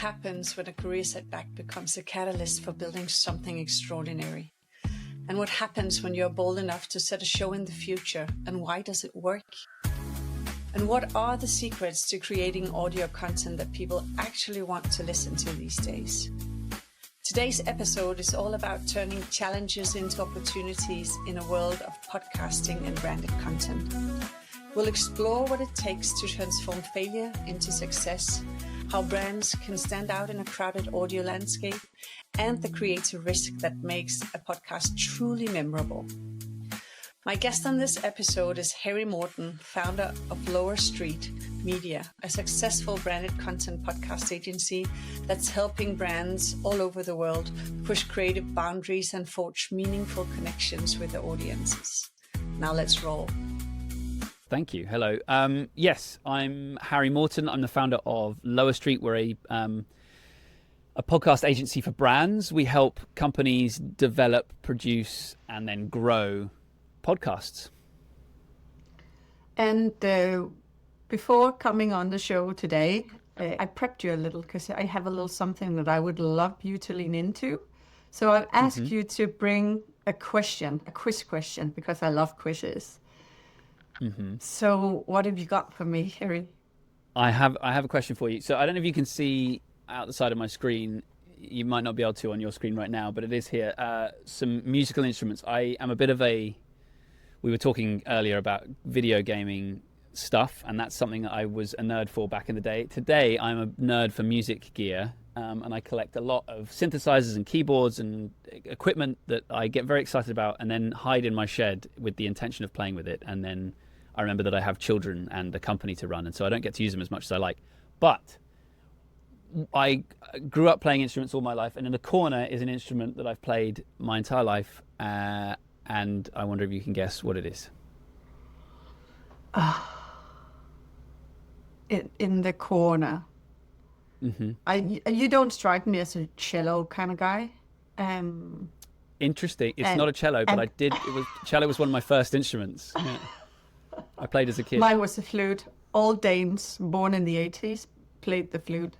happens when a career setback becomes a catalyst for building something extraordinary? And what happens when you're bold enough to set a show in the future, and why does it work? And what are the secrets to creating audio content that people actually want to listen to these days? Today's episode is all about turning challenges into opportunities in a world of podcasting and branded content. We'll explore what it takes to transform failure into success, how brands can stand out in a crowded audio landscape, and the creative risk that makes a podcast truly memorable. My guest on this episode is Morton, founder of Lower Street Media, a successful branded content podcast agency that's helping brands all over the world push creative boundaries and forge meaningful connections with their audiences. Now let's roll. Thank you. Hello. Yes, I'm Harry Morton. I'm the founder of Lower Street. We're a podcast agency for brands. We help companies develop, produce, and then grow podcasts. And before coming on the show today, I prepped you a little because I have a little something that I would love you to lean into. So I've asked you to bring a quiz question, because I love quizzes. So what have you got for me, Harry? I have a question for you. So I don't know if you can see out the side of my screen. You might not be able to on your screen right now, but it is here. Some musical instruments. I am a bit of we were talking earlier about video gaming stuff, and that's something that I was a nerd for back in the day. Today, I'm a nerd for music gear, and I collect a lot of synthesizers and keyboards and equipment that I get very excited about and then hide in my shed with the intention of playing with it. And then I remember that I have children and a company to run, and so I don't get to use them as much as I like. But I grew up playing instruments all my life, and in the corner is an instrument that I've played my entire life, and I wonder if you can guess what it is. In the corner. You don't strike me as a cello kind of guy. Interesting. It's not a cello, but cello was one of my first instruments. Yeah. I played as a kid. Mine was the flute. All Danes born in the 80s played the flute.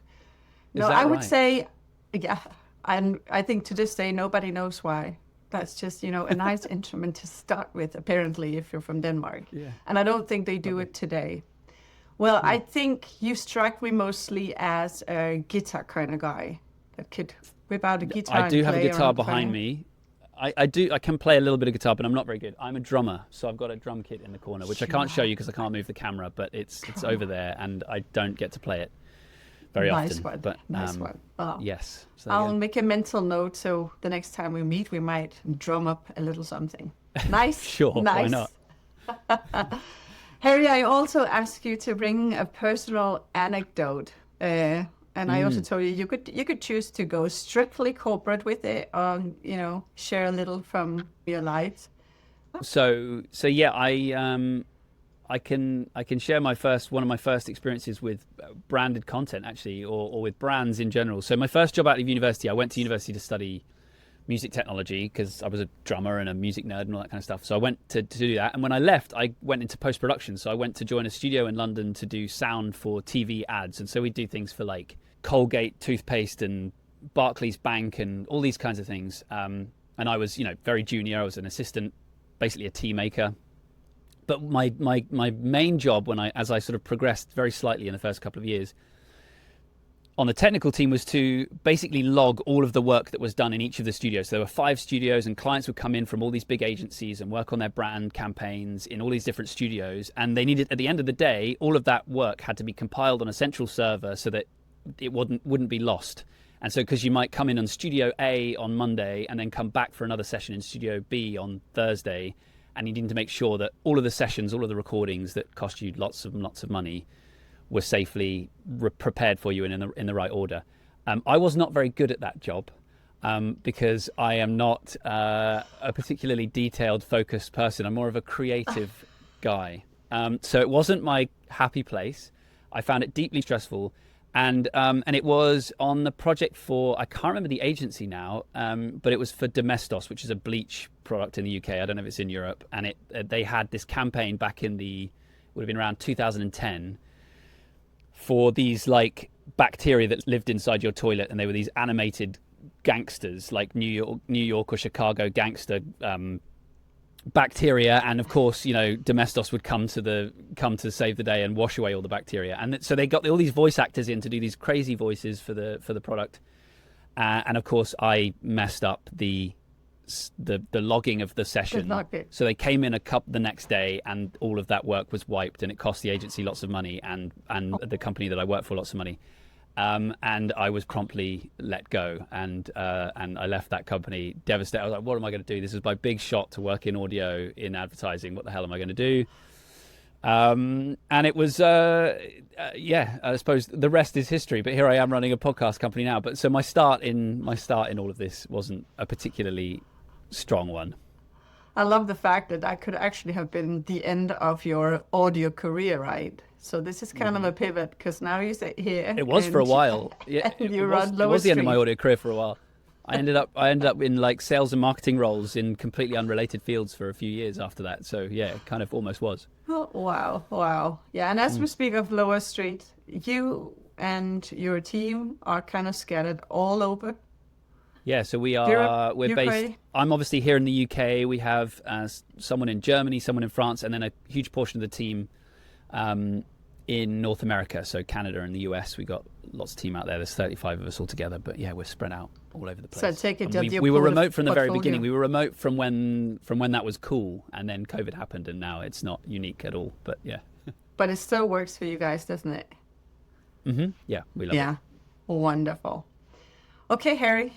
No, I would say, yeah. And I think to this day, nobody knows why. That's just, a nice instrument to start with, apparently, if you're from Denmark. Yeah. And I don't think they do it today. Well, I think you strike me mostly as a guitar kind of guy that could whip out a guitar. I do have a guitar behind me. I can play a little bit of guitar, but I'm not very good. I'm a drummer, so I've got a drum kit in the corner, which I can't show you because I can't move the camera, but it's over there, and I don't get to play it very often. But nice one. Oh. Yes. So I'll make a mental note, so the next time we meet, we might drum up a little something. Nice. Sure, nice. Why not? Harry, I also asked you to bring a personal anecdote. And I also told you could choose to go strictly corporate with it, or share a little from your life. So yeah, I can share one of my first experiences with branded content, actually, or with brands in general. So my first job out of university, I went to university to study music technology because I was a drummer and a music nerd and all that kind of stuff. So I went to do that, and when I left, I went into post-production. So I went to join a studio in London to do sound for TV ads, and so we do things for like Colgate toothpaste and Barclays Bank and all these kinds of things. And I was, very junior. I was an assistant, basically a tea maker. But my main job, as I sort of progressed very slightly in the first couple of years on the technical team, was to basically log all of the work that was done in each of the studios. So there were 5 studios, and clients would come in from all these big agencies and work on their brand campaigns in all these different studios. And they needed, at the end of the day, all of that work had to be compiled on a central server so that it wouldn't be lost. And so, because you might come in on Studio A on Monday and then come back for another session in Studio B on Thursday, and you need to make sure that all of the sessions, all of the recordings that cost you lots of money, were safely prepared for you and in the right order. I was not very good at that job because I am not a particularly detailed, focused person. I'm more of a creative guy. So it wasn't my happy place. I found it deeply stressful. And it was on the project for, I can't remember the agency now, but it was for Domestos, which is a bleach product in the UK. I don't know if it's in Europe. And they had this campaign back in would have been around 2010, for these like bacteria that lived inside your toilet, and they were these animated gangsters, like New York or Chicago gangster bacteria. And of course, Domestos would come to save the day and wash away all the bacteria. And so they got all these voice actors in to do these crazy voices for the product. And of course, I messed up the logging of the session. So they came in the next day, and all of that work was wiped, and it cost the agency lots of money and the company that I work for lots of money. And I was promptly let go, and I left that company devastated. I was like, what am I going to do? This is my big shot to work in audio, in advertising. What the hell am I going to do? And it was, I suppose the rest is history. But here I am running a podcast company now. But so my start in all of this wasn't a particularly strong one. I love the fact that could actually have been the end of your audio career, right? So this is kind of a pivot, because now you sit here. It was for a while. Yeah, it was the end of my audio career for a while. I ended up in like sales and marketing roles in completely unrelated fields for a few years after that. So yeah, it kind of almost was. Oh, wow. Yeah, and as we speak of Lower Street, you and your team are kind of scattered all over. Yeah, so we're Europe, based. I'm obviously here in the UK. We have someone in Germany, someone in France, and then a huge portion of the team in North America, so Canada and the US. We got lots of team out there. There's 35 of us all together, but yeah, we're spread out all over the place. So take it. We were remote from the very beginning. We were remote from when that was cool, and then COVID happened, and now it's not unique at all. But yeah. But it still works for you guys, doesn't it? Mm-hmm. Yeah, we love it. Yeah, wonderful. Okay, Harry,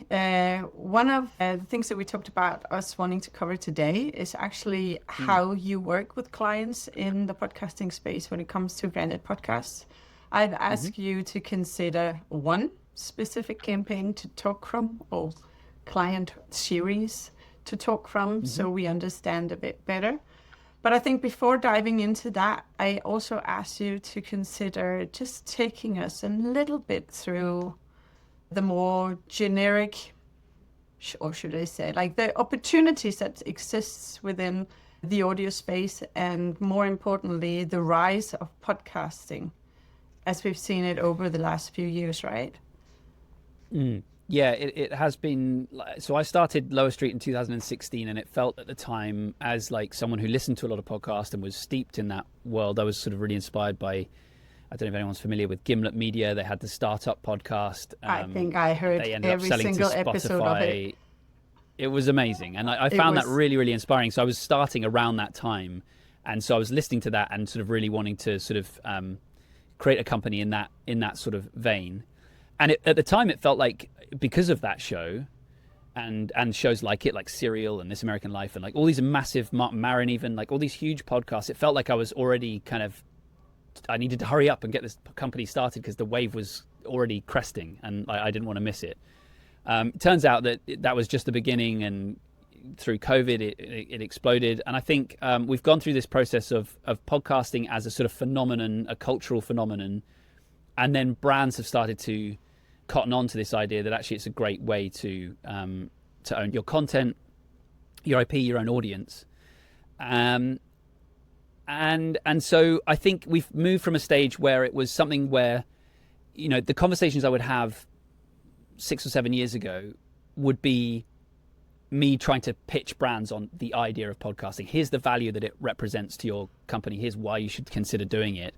one of the things that we talked about us wanting to cover today is actually how you work with clients in the podcasting space when it comes to branded podcasts. I've asked you to consider one specific campaign to talk from, or client series to talk from, so we understand a bit better. But I think before diving into that, I also asked you to consider just taking us a little bit through the more generic, or should I say, like the opportunities that exists within the audio space, and more importantly, the rise of podcasting as we've seen it over the last few years, right? Yeah, it has been. So I started Lower Street in 2016, and it felt at the time, as like someone who listened to a lot of podcasts and was steeped in that world, I was sort of really inspired by, I don't know if anyone's familiar with Gimlet Media. They had the Startup podcast. I think I heard every single episode of it. It was amazing. And I found that really, really inspiring. So I was starting around that time. And so I was listening to that and sort of really wanting to sort of create a company in that sort of vein. And at the time, it felt like, because of that show and shows like it, like Serial and This American Life and like all these massive, Mark Maron even, like all these huge podcasts, it felt like I was already I needed to hurry up and get this company started because the wave was already cresting and I didn't want to miss it. It turns out that was just the beginning, and through COVID, it exploded. And I think we've gone through this process of podcasting as a sort of phenomenon, a cultural phenomenon, and then brands have started to cotton on to this idea that actually it's a great way to own your content, your IP, your own audience. And so I think we've moved from a stage where it was something where, the conversations I would have 6 or 7 years ago would be me trying to pitch brands on the idea of podcasting. Here's the value that it represents to your company. Here's why you should consider doing it.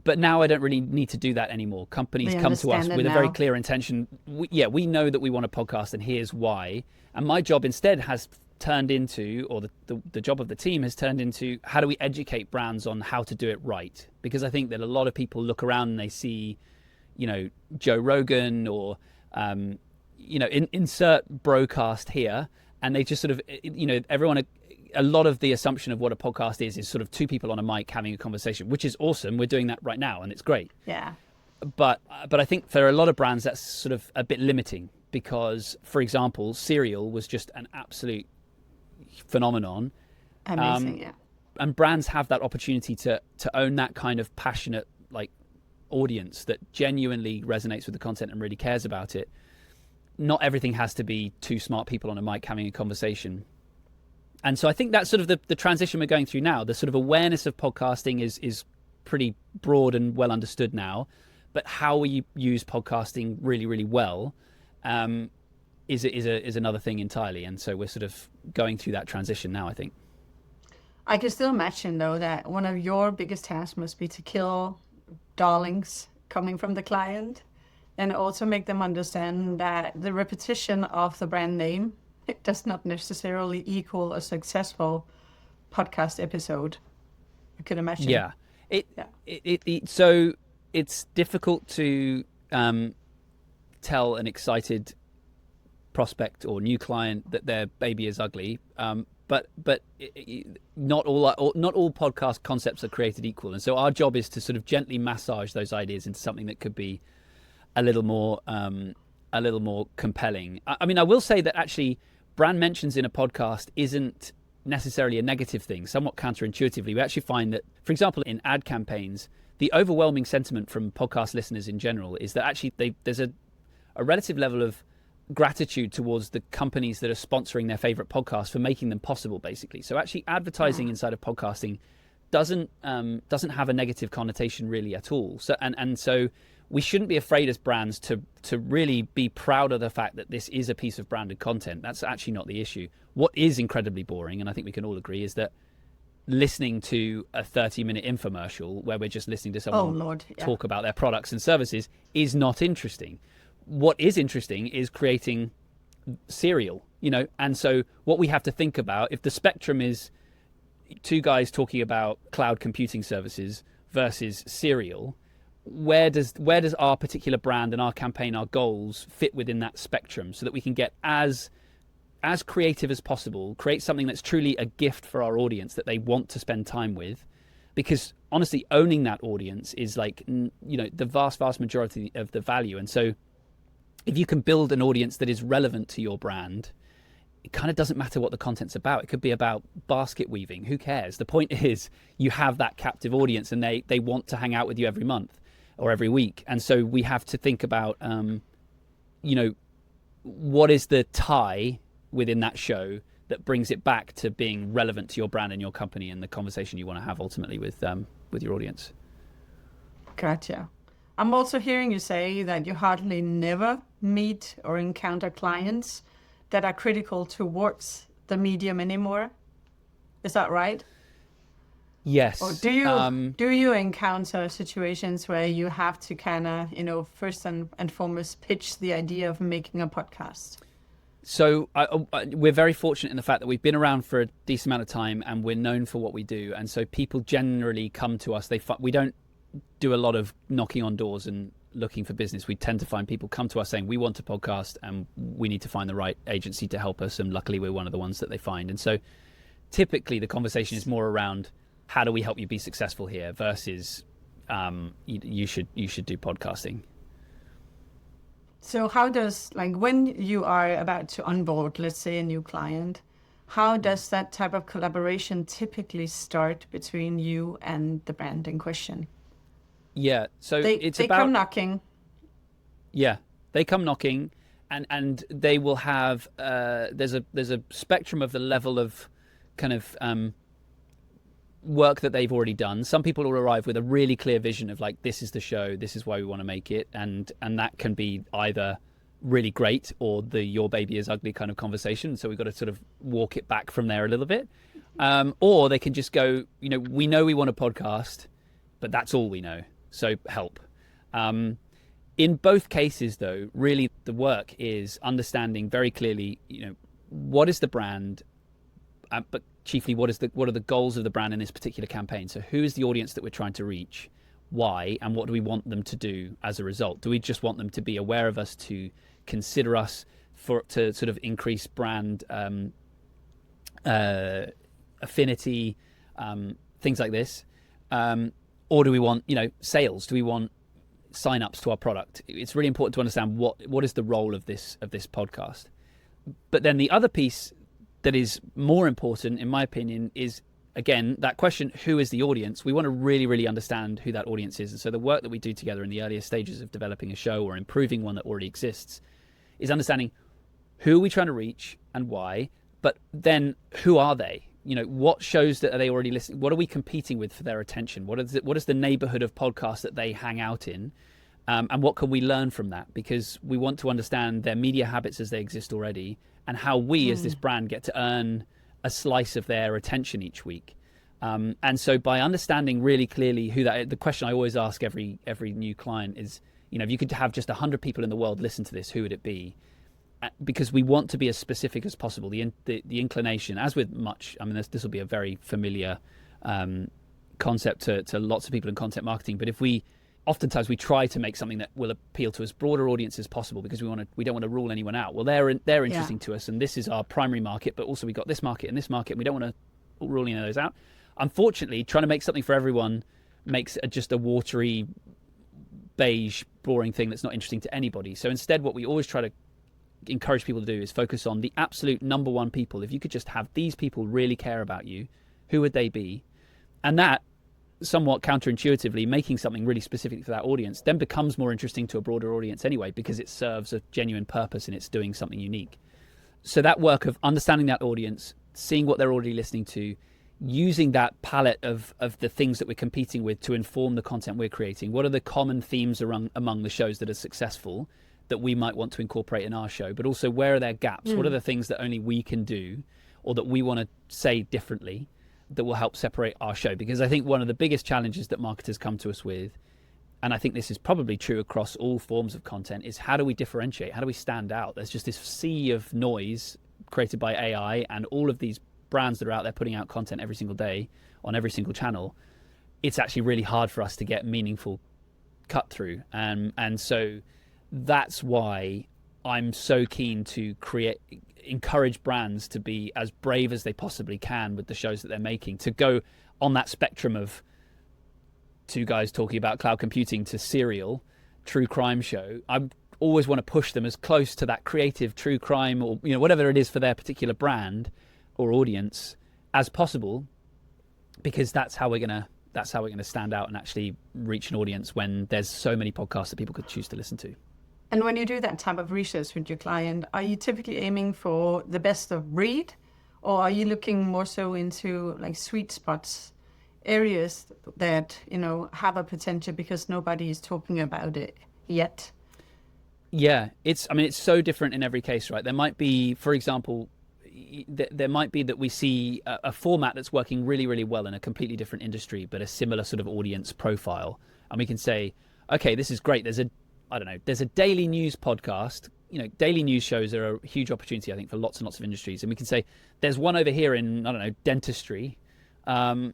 But now I don't really need to do that anymore. Companies come to us with a very clear intention. We know that we want a podcast, and here's why. And my job instead has turned into, or the job of the team has turned into, how do we educate brands on how to do it right? Because I think that a lot of people look around and they see, Joe Rogan or, insert broadcast here, and they just sort of, everyone, a lot of the assumption of what a podcast is sort of two people on a mic having a conversation, which is awesome. We're doing that right now, and it's great. Yeah. But I think for a lot of brands, that's sort of a bit limiting because, for example, Serial was just an absolute phenomenon. Amazing, yeah. And brands have that opportunity to own that kind of passionate audience that genuinely resonates with the content and really cares about it. Not everything has to be two smart people on a mic having a conversation. And so I think that's sort of the transition we're going through now. The sort of awareness of podcasting is pretty broad and well understood now, but how we use podcasting really, really well is another thing entirely. And so we're sort of going through that transition now, I think. I can still imagine, though, that one of your biggest tasks must be to kill darlings coming from the client, and also make them understand that the repetition of the brand name, it does not necessarily equal a successful podcast episode. I could imagine. Yeah. So it's difficult to tell an excited prospect or new client that their baby is ugly. But not all podcast concepts are created equal, and so our job is to sort of gently massage those ideas into something that could be a little more compelling. I mean, I will say that actually, brand mentions in a podcast isn't necessarily a negative thing. Somewhat counterintuitively, we actually find that, for example, in ad campaigns, the overwhelming sentiment from podcast listeners in general is that actually there's a relative level of gratitude towards the companies that are sponsoring their favorite podcasts for making them possible, basically. So actually advertising inside of podcasting doesn't have a negative connotation really at all. So and so we shouldn't be afraid as brands to really be proud of the fact that this is a piece of branded content. That's actually not the issue. What is incredibly boring, and I think we can all agree, is that listening to a 30-minute infomercial where we're just listening to someone talk about their products and services is not interesting. What is interesting is creating serial, and so what we have to think about, if the spectrum is two guys talking about cloud computing services versus serial, where does our particular brand and our campaign, our goals fit within that spectrum, so that we can get as creative as possible, create something that's truly a gift for our audience that they want to spend time with. Because honestly, owning that audience is like, the vast majority of the value. And so if you can build an audience that is relevant to your brand, it kind of doesn't matter what the content's about. It could be about basket weaving. Who cares? The point is you have that captive audience, and they want to hang out with you every month or every week. And so we have to think about, what is the tie within that show that brings it back to being relevant to your brand and your company and the conversation you want to have ultimately with your audience. Gotcha. I'm also hearing you say that you hardly never meet or encounter clients that are critical towards the medium anymore. Is that right? Yes. Or do you encounter situations where you have to kind of, first and foremost pitch the idea of making a podcast? So we're very fortunate in the fact that we've been around for a decent amount of time, and we're known for what we do. And so people generally come to us. We don't do a lot of knocking on doors and looking for business. We tend to find people come to us saying, we want a podcast and we need to find the right agency to help us. And luckily we're one of the ones that they find. And so typically the conversation is more around, how do we help you be successful here, versus you should do podcasting. So how does, when you are about to onboard, let's say, a new client, how does that type of collaboration typically start between you and the brand in question? Yeah, so they come knocking. Yeah, they come knocking, and they will have there's a spectrum of the level of kind of work that they've already done. Some people will arrive with a really clear vision of this is the show, this is why we want to make it, and that can be either really great or the your baby is ugly kind of conversation. So we've got to sort of walk it back from there a little bit, or they can just go, we know we want a podcast, but that's all we know, so help. In both cases, though, really the work is understanding very clearly, what is the brand, but chiefly what are the goals of the brand in this particular campaign. So who is the audience that we're trying to reach, why, and what do we want them to do as a result? Do we just want them to be aware of us, to consider us, to sort of increase brand affinity, things like this, or do we want sales? Do we want sign-ups to our product? It's really important to understand what is the role of this podcast. But then the other piece that is more important, in my opinion, is, again, that question, who is the audience? We want to really, really understand who that audience is. And so the work that we do together in the earlier stages of developing a show or improving one that already exists is understanding who are we trying to reach and why, but then who are they? what shows that are they already listening? What are we competing with for their attention? What is the neighborhood of podcasts that they hang out in? And what can we learn from that? Because we want to understand their media habits as they exist already, and how we as this brand get to earn a slice of their attention each week. And so by understanding really clearly the question I always ask every new client is, if you could have just 100 people in the world listen to this, who would it be? Because we want to be as specific as possible. The inclination, as with much, I mean, this will be a very familiar concept to lots of people in content marketing. But oftentimes we try to make something that will appeal to as broader audience as possible, because we don't want to rule anyone out. Well, they're interesting to us, and this is our primary market, but also we got this market and this market, and we don't want to rule any of those out. Unfortunately, trying to make something for everyone makes just a watery, beige, boring thing that's not interesting to anybody. So instead, what we always try to encourage people to do is focus on the absolute number one people. If you could just have these people really care about you, who would they be? And that, somewhat counterintuitively, making something really specific for that audience then becomes more interesting to a broader audience anyway, because it serves a genuine purpose and it's doing something unique. So that work of understanding that audience, seeing what they're already listening to, using that palette of the things that we're competing with to inform the content we're creating. What are the common themes among the shows that are successful that we might want to incorporate in our show? But also, where are their gaps? What are the things that only we can do, or that we want to say differently, that will help separate our show? Because I think one of the biggest challenges that marketers come to us with, and I think this is probably true across all forms of content, is how do we differentiate? How do we stand out? There's just this sea of noise created by AI and all of these brands that are out there putting out content every single day on every single channel. It's actually really hard for us to get meaningful cut through. And so that's why I'm so keen to encourage brands to be as brave as they possibly can with the shows that they're making, to go on that spectrum of two guys talking about cloud computing to serial true crime show. I always want to push them as close to that creative true crime, or whatever it is for their particular brand or audience, as possible, because that's how we're gonna stand out and actually reach an audience when there's so many podcasts that people could choose to listen to. And when you do that type of research with your client, are you typically aiming for the best of breed, or are you looking more so into like sweet spots, areas that have a potential because nobody is talking about it yet? Yeah, it's so different in every case, right? There might be, for example, there might be that we see a format that's working really, really well in a completely different industry, but a similar sort of audience profile. And we can say, okay, this is great. There's a daily news podcast. Daily news shows are a huge opportunity, I think, for lots and lots of industries. And we can say, there's one over here in, dentistry. And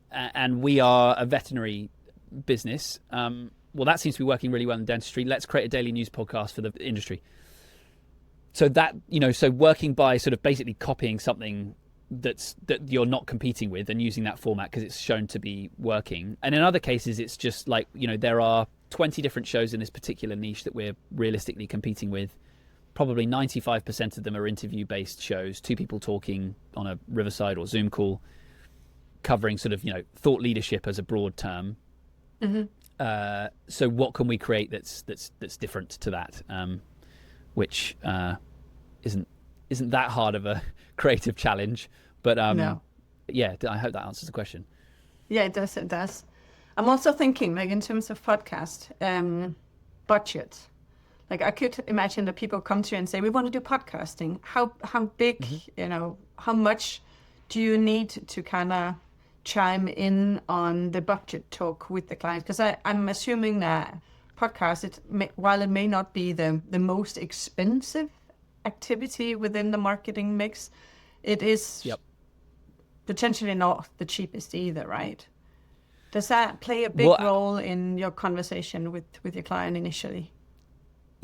we are a veterinary business. Well, that seems to be working really well in dentistry. Let's create a daily news podcast for the industry. So that, so working by sort of basically copying something that you're not competing with and using that format because it's shown to be working. And in other cases, it's just like, there are 20 different shows in this particular niche that we're realistically competing with. Probably 95% of them are interview-based shows, two people talking on a Riverside or Zoom call, covering sort of, thought leadership as a broad term. Mm-hmm. So what can we create that's different to that? Which isn't that hard of a creative challenge, but no. Yeah, I hope that answers the question. Yeah, it does. I'm also thinking, like, in terms of podcast budget. Like, I could imagine that people come to you and say, we want to do podcasting. How big, mm-hmm. How much do you need to kind of chime in on the budget talk with the client? Because I'm assuming that podcast, while it may not be the most expensive activity within the marketing mix, it is potentially not the cheapest either, right? Does that play a big role in your conversation with your client initially?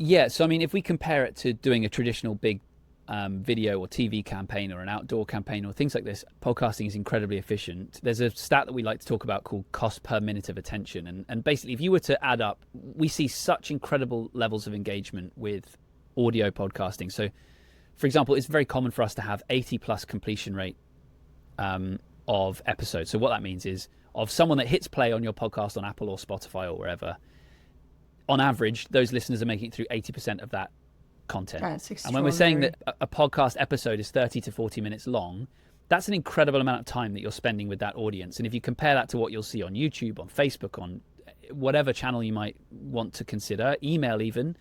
Yeah, so if we compare it to doing a traditional big video or TV campaign or an outdoor campaign or things like this, podcasting is incredibly efficient. There's a stat that we like to talk about called cost per minute of attention. And basically, if you were to add up, we see such incredible levels of engagement with audio podcasting. So, for example, it's very common for us to have 80 plus completion rate of episodes. So what that means is, of someone that hits play on your podcast on Apple or Spotify or wherever, on average, those listeners are making it through 80% of that content. That's and when we're saying that a podcast episode is 30 to 40 minutes long, that's an incredible amount of time that you're spending with that audience. And if you compare that to what you'll see on YouTube, on Facebook, on whatever channel you might want to consider, email even,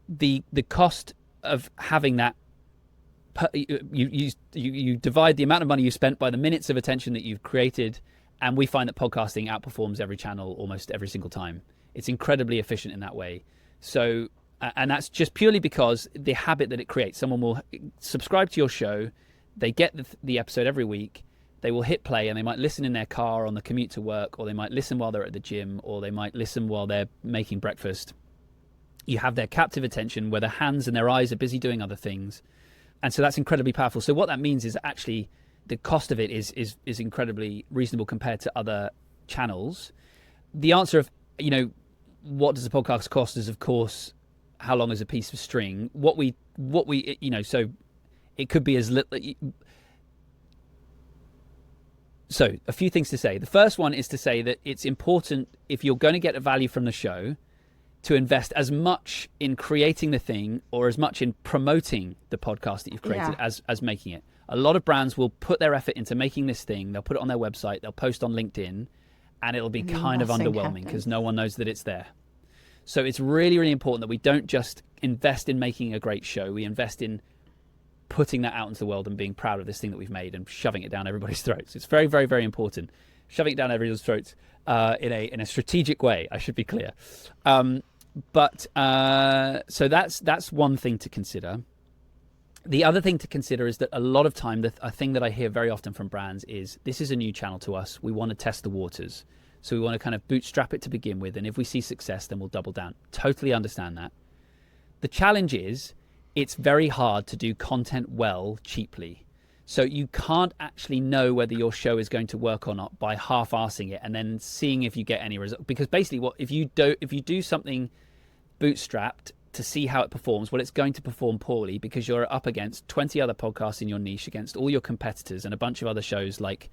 the cost of having that, you divide the amount of money you spent by the minutes of attention that you've created, and we find that podcasting outperforms every channel almost every single time. It's incredibly efficient in that way. So, and that's just purely because the habit that it creates. Someone will subscribe to your show, they get the episode every week, they will hit play, and they might listen in their car on the commute to work, or they might listen while they're at the gym, or they might listen while they're making breakfast. You have their captive attention where their hands and their eyes are busy doing other things. And so that's incredibly powerful. So what that means is actually the cost of it is incredibly reasonable compared to other channels. The answer of, what does a podcast cost is, of course, how long is a piece of string? What we so it could be as little. So a few things to say. The first one is to say that it's important, if you're going to get a value from the show, to invest as much in creating the thing or as much in promoting the podcast that you've created as making it. A lot of brands will put their effort into making this thing. They'll put it on their website. They'll post on LinkedIn, and it'll be kind of underwhelming because no one knows that it's there. So it's really, really important that we don't just invest in making a great show. We invest in putting that out into the world and being proud of this thing that we've made and shoving it down everybody's throats. It's very, very, very important. Shoving it down everybody's throats in a strategic way, I should be clear. So that's one thing to consider. The other thing to consider is that a lot of time, a thing that I hear very often from brands is, this is a new channel to us. We want to test the waters. So we want to kind of bootstrap it to begin with. And if we see success, then we'll double down. Totally understand that. The challenge is, it's very hard to do content well cheaply. So you can't actually know whether your show is going to work or not by half-arsing it and then seeing if you get any result. Because basically, if you do something bootstrapped to see how it performs, well, it's going to perform poorly because you're up against 20 other podcasts in your niche, against all your competitors and a bunch of other shows like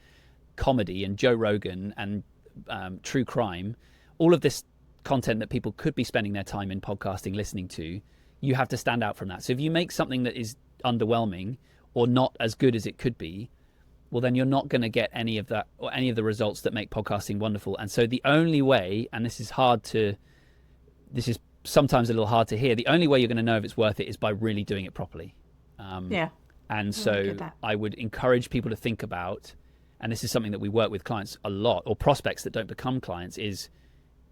comedy and Joe Rogan and true crime. All of this content that people could be spending their time in podcasting listening to, you have to stand out from that. So if you make something that is underwhelming or not as good as it could be, well, then you're not going to get any of that or any of the results that make podcasting wonderful. And so the only way, and this is sometimes a little hard to hear, the only way you're going to know if it's worth it is by really doing it properly. And so I would encourage people to think about, and this is something that we work with clients a lot, or prospects that don't become clients, is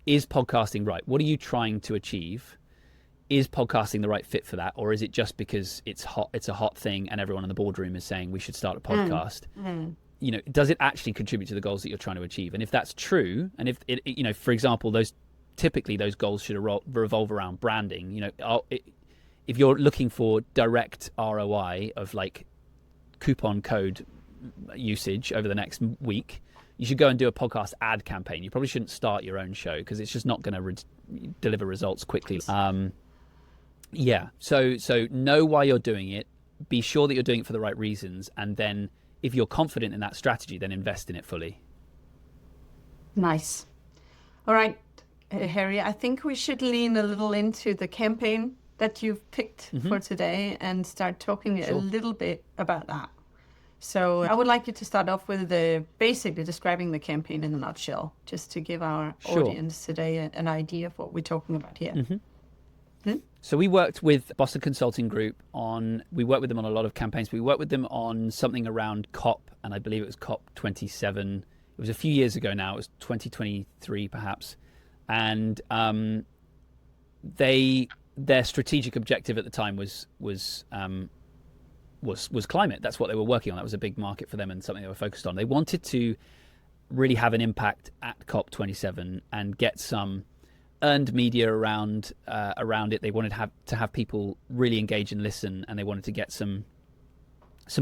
podcasting right? What are you trying to achieve? Is podcasting the right fit for that? Or is it just because it's a hot thing and everyone in the boardroom is saying we should start a podcast? Does it actually contribute to the goals that you're trying to achieve? And if that's true, and if it, for example, typically those goals should revolve around branding. If you're looking for direct ROI of like coupon code usage over the next week, you should go and do a podcast ad campaign. You probably shouldn't start your own show because it's just not going to deliver results quickly. So know why you're doing it. Be sure that you're doing it for the right reasons. And then if you're confident in that strategy, then invest in it fully. Nice. All right, Harry, I think we should lean a little into the campaign that you've picked for today and start talking a little bit about that. So I would like you to start off with basically describing the campaign in a nutshell, just to give our audience today an idea of what we're talking about here. So we worked with Boston Consulting Group we worked with them on a lot of campaigns. We worked with them on something around COP, and I believe it was COP 27. It was a few years ago now. It was 2023 perhaps. And their strategic objective at the time was climate. That's what they were working on. That was a big market for them and something they were focused on. They wanted to really have an impact at COP27 and get some earned media around it. They wanted to have people really engage and listen, and they wanted to get some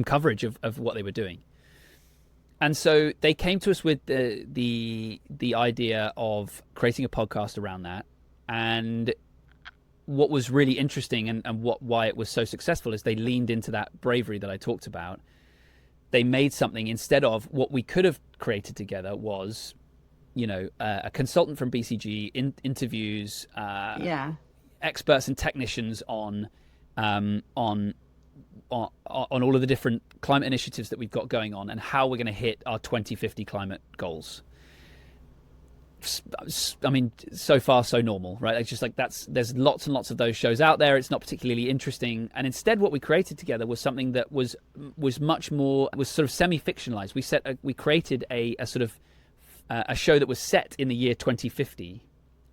coverage of what they were doing. And so they came to us with the idea of creating a podcast around that. And what was really interesting and why it was so successful is they leaned into that bravery that I talked about. They made something instead of what we could have created together was, a consultant from BCG interviews experts and technicians on on all of the different climate initiatives that we've got going on and how we're going to hit our 2050 climate goals. I mean, so far so normal, right? It's just like there's lots and lots of those shows out there. It's not particularly interesting. And instead what we created together was something that was much more, was sort of semi-fictionalized. We created a sort of a show that was set in the year 2050,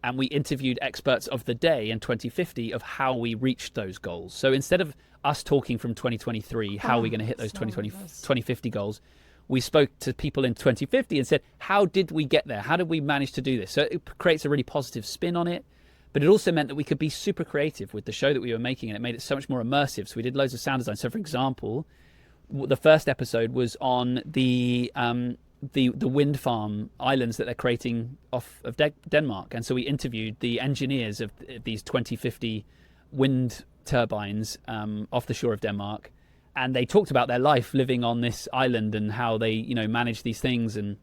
and we interviewed experts of the day in 2050 of how we reached those goals. So instead of us talking from 2023, how are we going to hit those 2050 goals, we spoke to people in 2050 and said, how did we get there? How did we manage to do this? So it creates a really positive spin on it. But it also meant that we could be super creative with the show that we were making, and it made it so much more immersive. So we did loads of sound design. So for example, the first episode was on the wind farm islands that they're creating off of Denmark. And so we interviewed the engineers of these 2050 wind turbines off the shore of Denmark. And they talked about their life living on this island and how they, manage these things. And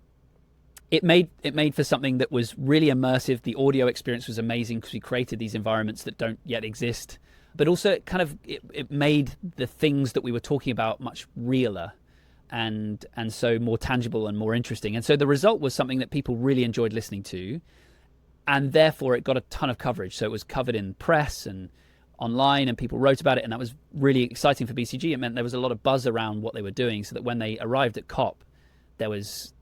it made for something that was really immersive. The audio experience was amazing because we created these environments that don't yet exist. But also it made the things that we were talking about much realer and so more tangible and more interesting. And so the result was something that people really enjoyed listening to. And therefore it got a ton of coverage. So it was covered in press and online, and people wrote about it, and that was really exciting for BCG. It meant there was a lot of buzz around what they were doing, so that when they arrived at COP, there was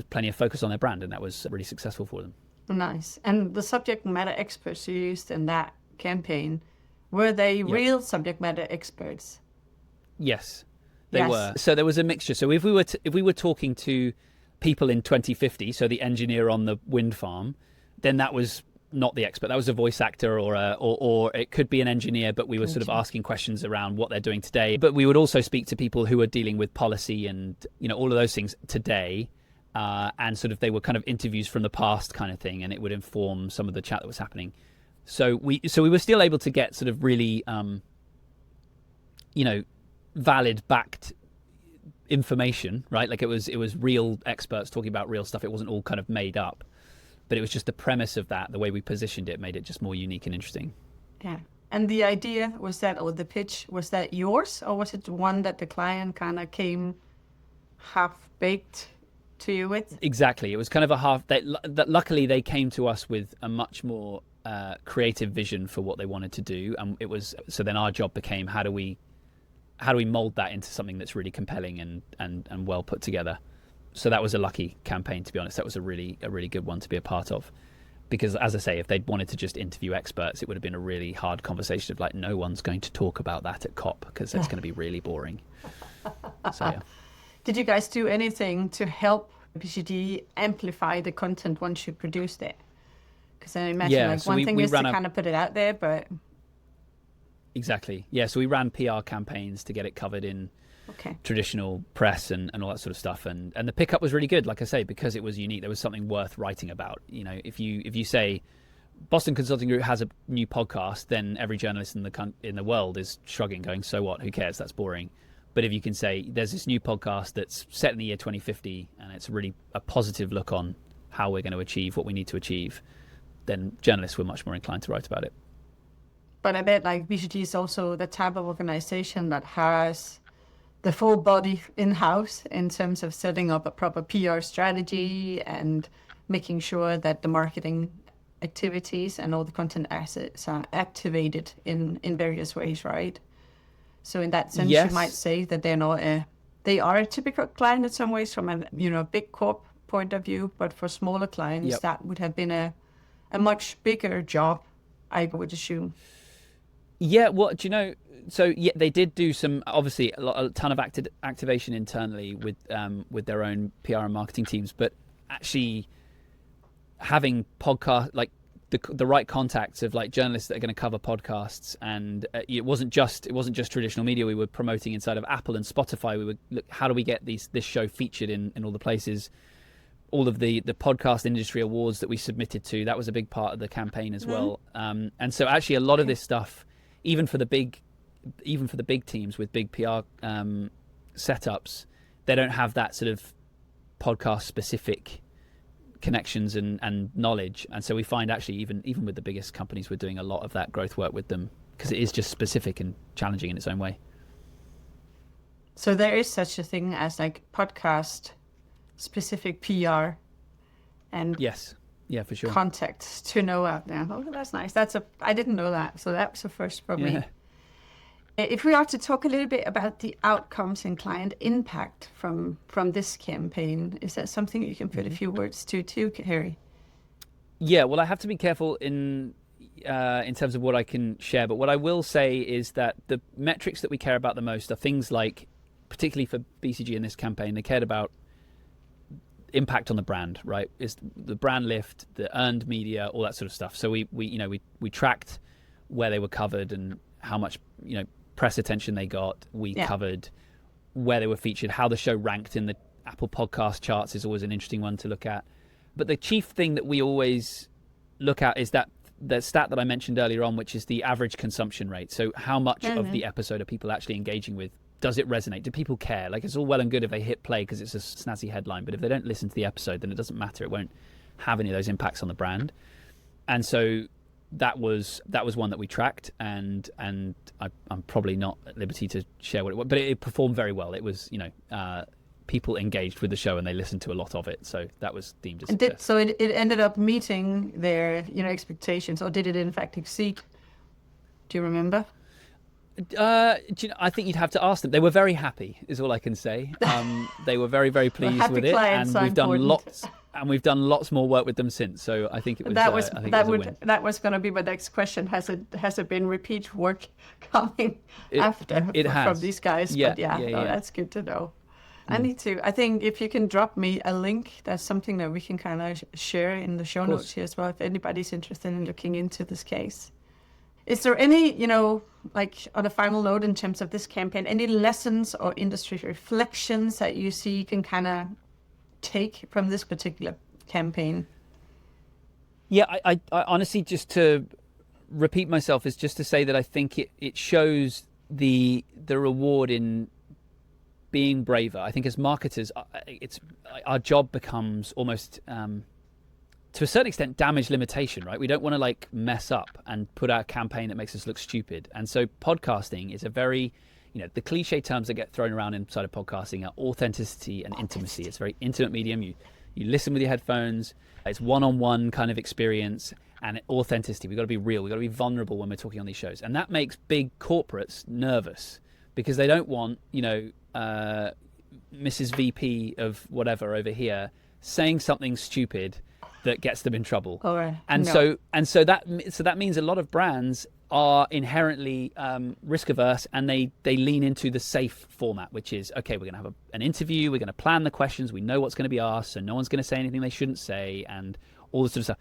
plenty of focus on their brand, and that was really successful for them. Nice. And the subject matter experts you used in that campaign, were they real subject matter experts? Yes, they were. So there was a mixture. So if we were talking to people in 2050, so the engineer on the wind farm, then that was not the expert. That was a voice actor, or it could be an engineer, but we were sort of asking questions around what they're doing today. But we would also speak to people who are dealing with policy and all of those things today, and sort of they were kind of interviews from the past kind of thing, and it would inform some of the chat that was happening. So we were still able to get sort of really valid backed information, right? Like it was real experts talking about real stuff. It wasn't all kind of made up. But it was just the premise of that, the way we positioned it, made it just more unique and interesting. Yeah. And the idea was that, or the pitch, was that yours? Or was it one that the client kind of came half-baked to you with? Exactly. It was kind of a half... that luckily, they came to us with a much more creative vision for what they wanted to do. And it was... So then our job became, how do we mold that into something that's really compelling and well put together? So that was a lucky campaign, to be honest. That was a really good one to be a part of, because as I say, if they'd wanted to just interview experts, it would have been a really hard conversation of like, no one's going to talk about that at COP because that's going to be really boring. So yeah. Did you guys do anything to help BCG amplify the content once you produced it? Because I imagine one thing is to kind of put it out there, but exactly. Yeah. So we ran PR campaigns to get it covered in traditional press and all that sort of stuff, and the pickup was really good, like I say, because it was unique. There was something worth writing about. If you say Boston Consulting Group has a new podcast, then every journalist in the world is shrugging, going, so what, who cares, that's boring. But if you can say there's this new podcast that's set in the year 2050 and it's really a positive look on how we're going to achieve what we need to achieve, then journalists were much more inclined to write about it. But I bet like BCG is also the type of organization that has the full body in-house in terms of setting up a proper PR strategy and making sure that the marketing activities and all the content assets are activated in various ways, right? So in that sense, you might say that they are a typical client in some ways from a big corp point of view, but for smaller clients, that would have been a much bigger job, I would assume. Yeah, well, do you know, so yeah, they did do some, obviously a ton of activation internally with their own PR and marketing teams, but actually having podcast, like the right contacts of like journalists that are going to cover podcasts, and it wasn't just traditional media. We were promoting inside of Apple and Spotify. We were, look, how do we get this show featured in all the places? All of the podcast industry awards that we submitted to, that was a big part of the campaign as well. And so actually a lot of this stuff, even for the big teams with big PR setups, they don't have that sort of podcast specific connections and knowledge. And so we find actually even with the biggest companies, we're doing a lot of that growth work with them because it is just specific and challenging in its own way. So there is such a thing as like podcast specific PR and Yes. Yeah, for sure. contacts to know out there. Oh, that's nice. I didn't know that. So that was the first for me. If we are to talk a little bit about the outcomes and client impact from this campaign, is that something you can put a few words to too, Harry? Yeah, well, I have to be careful in terms of what I can share. But what I will say is that the metrics that we care about the most are things like, particularly for BCG in this campaign, they cared about impact on the brand, right? Is the brand lift, the earned media, all that sort of stuff. So we tracked where they were covered and how much, press attention they got. We covered where they were featured, how the show ranked in the Apple Podcast charts is always an interesting one to look at. But the chief thing that we always look at is that the stat that I mentioned earlier on, which is the average consumption rate. So how much of the episode are people actually engaging with? Does it resonate? Do people care? Like, it's all well and good if they hit play because it's a snazzy headline, but if they don't listen to the episode, then it doesn't matter. It won't have any of those impacts on the brand. And so that was one that we tracked, and I'm probably not at liberty to share what it was, but it performed very well. It was, people engaged with the show and they listened to a lot of it, so that was deemed a success. So it ended up meeting their expectations, or did it in fact exceed? Do you remember? I think you'd have to ask them. They were very happy, is all I can say. They were very, very pleased with it, and we've done lots more work with them since. So I think it was that was going to be my next question. Has it been repeat work coming from these guys? Yeah, but that's good to know. I need to. I think if you can drop me a link, that's something that we can kind of share in the show notes here as well, if anybody's interested in looking into this case. Is there any, like on a final note in terms of this campaign, any lessons or industry reflections that you see you can kind of take from this particular campaign? Yeah, I honestly, just to repeat myself, is just to say that I think it shows the reward in being braver. I think as marketers, our job becomes almost, to a certain extent, damage limitation, right? We don't want to mess up and put out a campaign that makes us look stupid. And so podcasting is a very, the cliche terms that get thrown around inside of podcasting are authenticity and intimacy. It's a very intimate medium. You listen with your headphones. It's one-on-one kind of experience, and authenticity. We've got to be real. We've got to be vulnerable when we're talking on these shows. And that makes big corporates nervous because they don't want, Mrs. VP of whatever over here saying something stupid that gets them in trouble. So that means a lot of brands are inherently risk averse, and they lean into the safe format, which is, okay, we're going to have an interview, we're going to plan the questions, we know what's going to be asked, so no one's going to say anything they shouldn't say, and all this sort of stuff.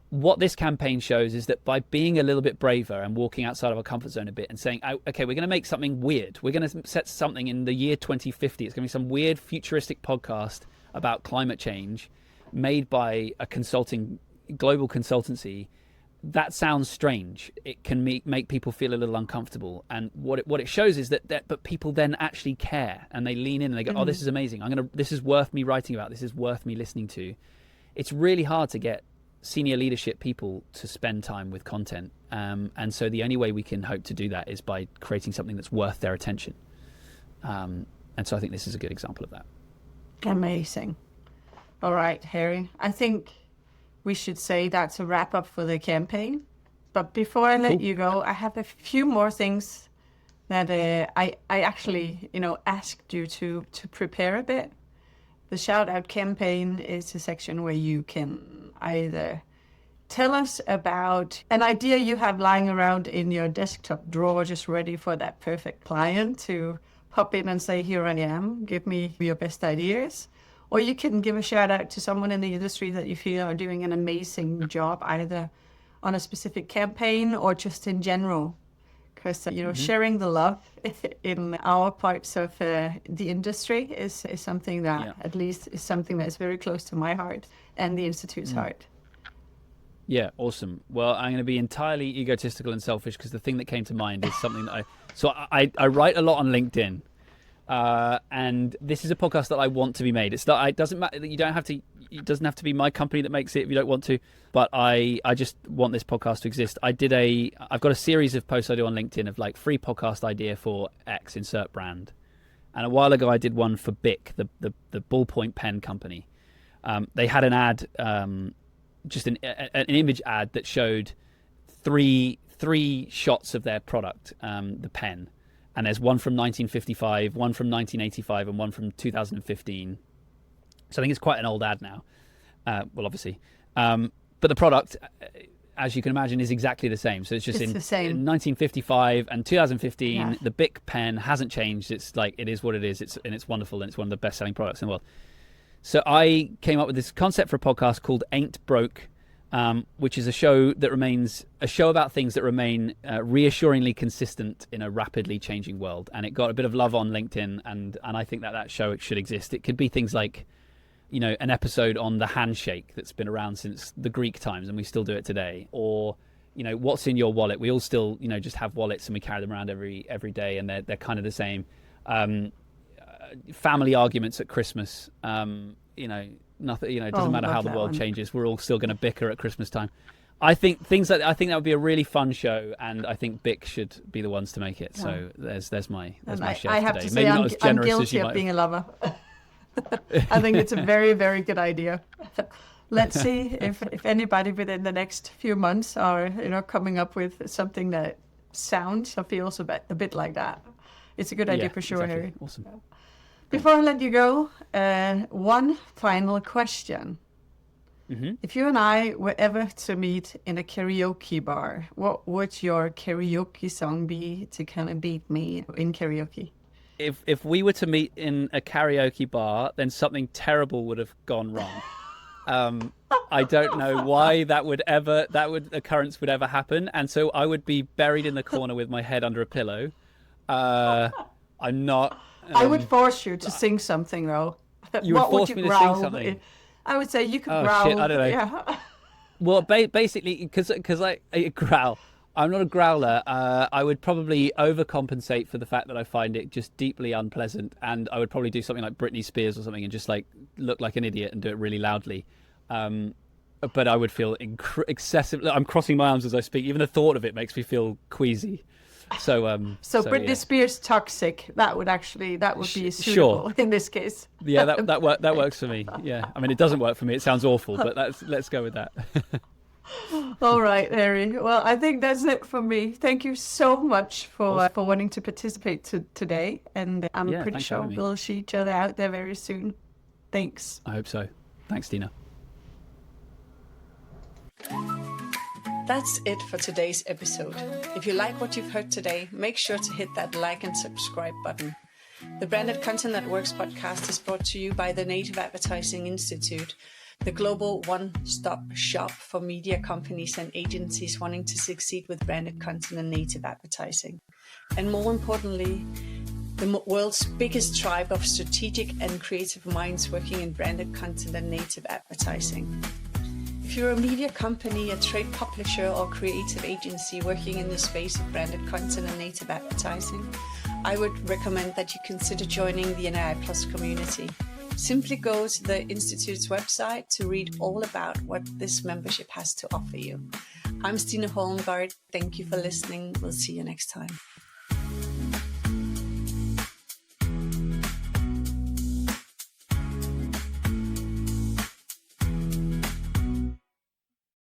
What this campaign shows is that by being a little bit braver and walking outside of our comfort zone a bit and saying, okay, we're going to make something weird. We're going to set something in the year 2050. It's going to be some weird futuristic podcast about climate change made by a global consultancy. That sounds strange. It can make people feel a little uncomfortable. And what it shows is but people then actually care, and they lean in and they go, oh, this is amazing. This is worth me writing about. This is worth me listening to. It's really hard to get senior leadership people to spend time with content. And so the only way we can hope to do that is by creating something that's worth their attention. And so I think this is a good example of that. Amazing. All right, Harry. I think we should say that's a wrap up for the campaign. But before I let you go, I have a few more things that I actually, asked you to prepare a bit. The shout out campaign is a section where you can either tell us about an idea you have lying around in your desktop drawer, just ready for that perfect client to pop in and say, here I am, give me your best ideas. Or you can give a shout out to someone in the industry that you feel are doing an amazing job, either on a specific campaign or just in general. Because, sharing the love in our parts of the industry is something that at least is something that is very close to my heart and the Institute's heart. Yeah, awesome. Well, I'm going to be entirely egotistical and selfish because the thing that came to mind is something that I write a lot on LinkedIn. And this is a podcast that I want to be made. It doesn't matter. It doesn't have to be my company that makes it if you don't want to, but I just want this podcast to exist. I've got a series of posts I do on LinkedIn of free podcast idea for X, insert brand. And a while ago, I did one for Bic, the ballpoint pen company. They had an ad, just an image ad that showed three shots of their product, the pen. And there's one from 1955, one from 1985, and one from 2015. So I think it's quite an old ad now. Well, obviously. But the product, as you can imagine, is exactly the same. So it's just in 1955 and 2015. Yeah. The Bic pen hasn't changed. It's like, it is what it is. It's wonderful, and it's one of the best-selling products in the world. So I came up with this concept for a podcast called Ain't Broke, which is a show about things that remain reassuringly consistent in a rapidly changing world. And it got a bit of love on LinkedIn, and I think that show should exist. It could be things like, an episode on the handshake that's been around since the Greek times, and we still do it today. Or, what's in your wallet? We all still, just have wallets, and we carry them around every day, and they're kind of the same. Family arguments at Christmas, nothing, it doesn't matter how the world changes. We're all still going to bicker at Christmas time. I think that would be a really fun show, and I think Bic should be the ones to make it. Yeah. So there's my chef I have today. to say, Maybe not as generous I'm as guilty you of being a lover. I think it's a very, very good idea. Let's see if anybody within the next few months are coming up with something that sounds or feels a bit like that. It's a good idea for sure, exactly. Harry. Awesome. Before I let you go, one final question. Mm-hmm. If you and I were ever to meet in a karaoke bar, what would your karaoke song be to kind of beat me in karaoke? If we were to meet in a karaoke bar, then something terrible would have gone wrong. I don't know why that occurrence would ever happen, and so I would be buried in the corner with my head under a pillow. I'm not. I would force you to sing something, though. You would force me to sing something. I would say you could growl. Shit, I don't know. Yeah. Well, basically, because I growl. I'm not a growler. I would probably overcompensate for the fact that I find it just deeply unpleasant, and I would probably do something like Britney Spears or something and just like look like an idiot and do it really loudly. But I would feel excessive. I'm crossing my arms as I speak. Even the thought of it makes me feel queasy. So Britney Spears Toxic, that would be suitable in this case. Yeah, that works for me. Yeah, I mean, it doesn't work for me. It sounds awful, but let's go with that. All right, Harry. Well, I think that's it for me. Thank you so much for wanting to participate today, and I'm pretty sure we'll see each other out there very soon. Thanks. I hope so. Thanks, Tina. That's it for today's episode. If you like what you've heard today, make sure to hit that like and subscribe button. The Branded Content That Works podcast is brought to you by the Native Advertising Institute, the global one-stop shop for media companies and agencies wanting to succeed with branded content and native advertising. And more importantly, the world's biggest tribe of strategic and creative minds working in branded content and native advertising. If you're a media company, a trade publisher, or creative agency working in the space of branded content and native advertising, I would recommend that you consider joining the NAI Plus community. Simply go to the Institute's website to read all about what this membership has to offer you. I'm Stine Holmgaard. Thank you for listening. We'll see you next time.